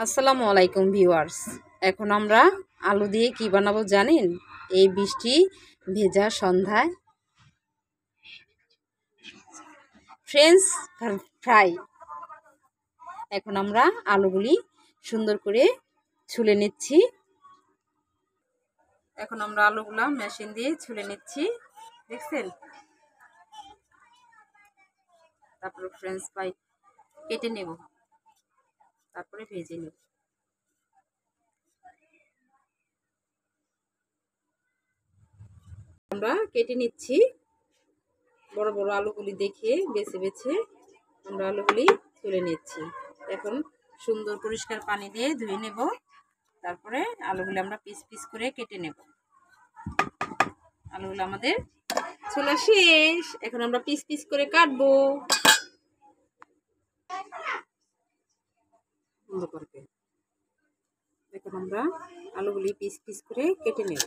আসসালামু আলাইকুম ভিউয়ার্স। এখন আমরা আলু দিয়ে কি বানাবো জানেন? এই বৃষ্টি ভেজা সন্ধ্যায় ফ্রেঞ্চ ফ্রাই। এখন আমরা আলুগুলি সুন্দর করে ছুলে নিচ্ছি। এখন আমরা আলুগুলা মেশিন দিয়ে ছুলে নিচ্ছি, দেখছেন? তারপরে ফ্রেঞ্চ ফ্রাই কেটে নেব, তারপরে ভেজে নেব। আমরা কেটে নিচ্ছি বড় বড় আলুগুলি দেখে বেছে বেছে আমরা আলুগুলি তুলে নিচ্ছি। এখন সুন্দর পরিষ্কার পানি দিয়ে ধুয়ে নেব, তারপরে আলুগুলি আমরা পিস পিস করে কেটে নেব। আলুগুলো আমাদের ছোলা শেষ, এখন আমরা পিস পিস করে কাটবো। এখন আমরা আলুগুলি পিস পিস করে কেটে নেব।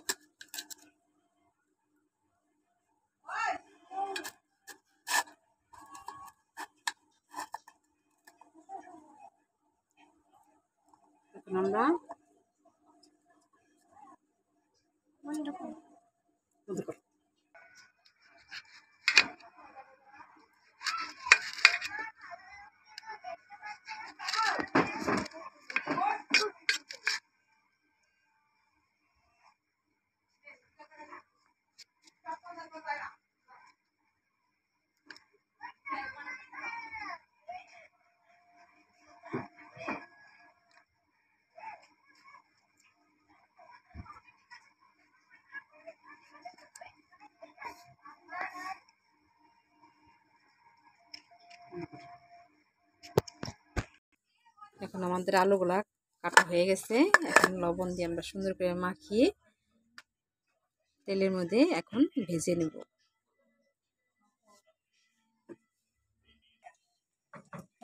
এখন আমরা এখন আমাদের আলুগুলা কাটা হয়ে গেছে। এখন লবণ দিয়ে আমরা সুন্দর করে মাখিয়ে তেলের মধ্যে এখন ভেজে নেব।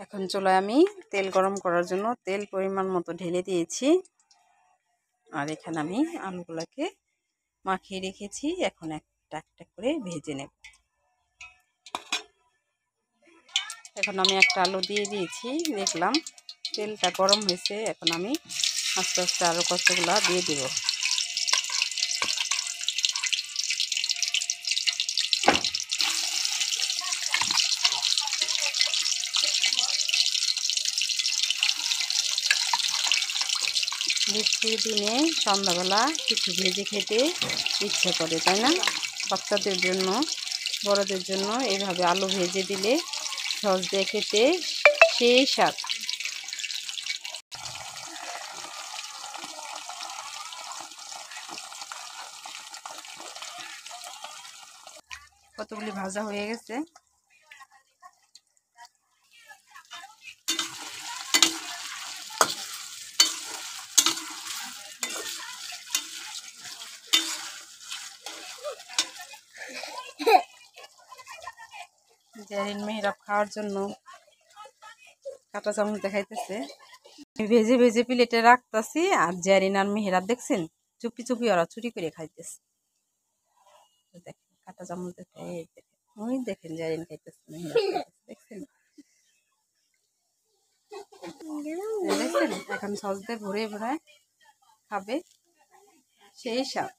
এখন চলো আমি তেল গরম করার জন্য তেল পরিমাণ মতো ঢেলে দিয়েছি, আর এখানে আমি আলুগুলাকে মাখিয়ে রেখেছি। এখন একটা একটা করে ভেজে নেব। এখন আমি একটা আলু দিয়ে দিয়েছি, দেখলাম তেলটা গরম হয়েছে। এখন আমি আস্তে আস্তে আরও কতগুলো দিয়ে দেব। বৃষ্টির দিনে সন্ধ্যাবেলা কিছু ভেজে খেতে ইচ্ছে করে, তাই না? বাচ্চাদের জন্য, বড়দের জন্য এইভাবে আলু ভেজে দিলে সস দিয়ে খেতে সেই স্বাদ। কতগুলি ভাজা হয়ে গেছে। জারিন মেহরাব খাওয়ার জন্য কাঁটা চামচ দেখাইতেছে। ভেজে ভেজে প্লেটে রাখতেছি, আর জারিন আর মেহরাব দেখছেন চুপি চুপি ওরা চুরি করে খাইতেছে। দেখেন কাঁটা চামচ দেখে, ওই দেখেন জারিন খাইতেছে, মেহরাব দেখছেন দেখছেন। এখন সস দিয়ে ভরে ভরে খাবে, সেই স্বাদ।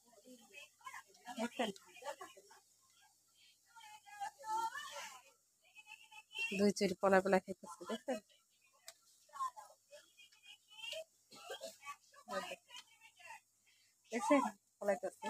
দেখছেন দুই চুরি পলা পলা খাইতেছে, দেখছেন। দেখছেন পলাইতেছে।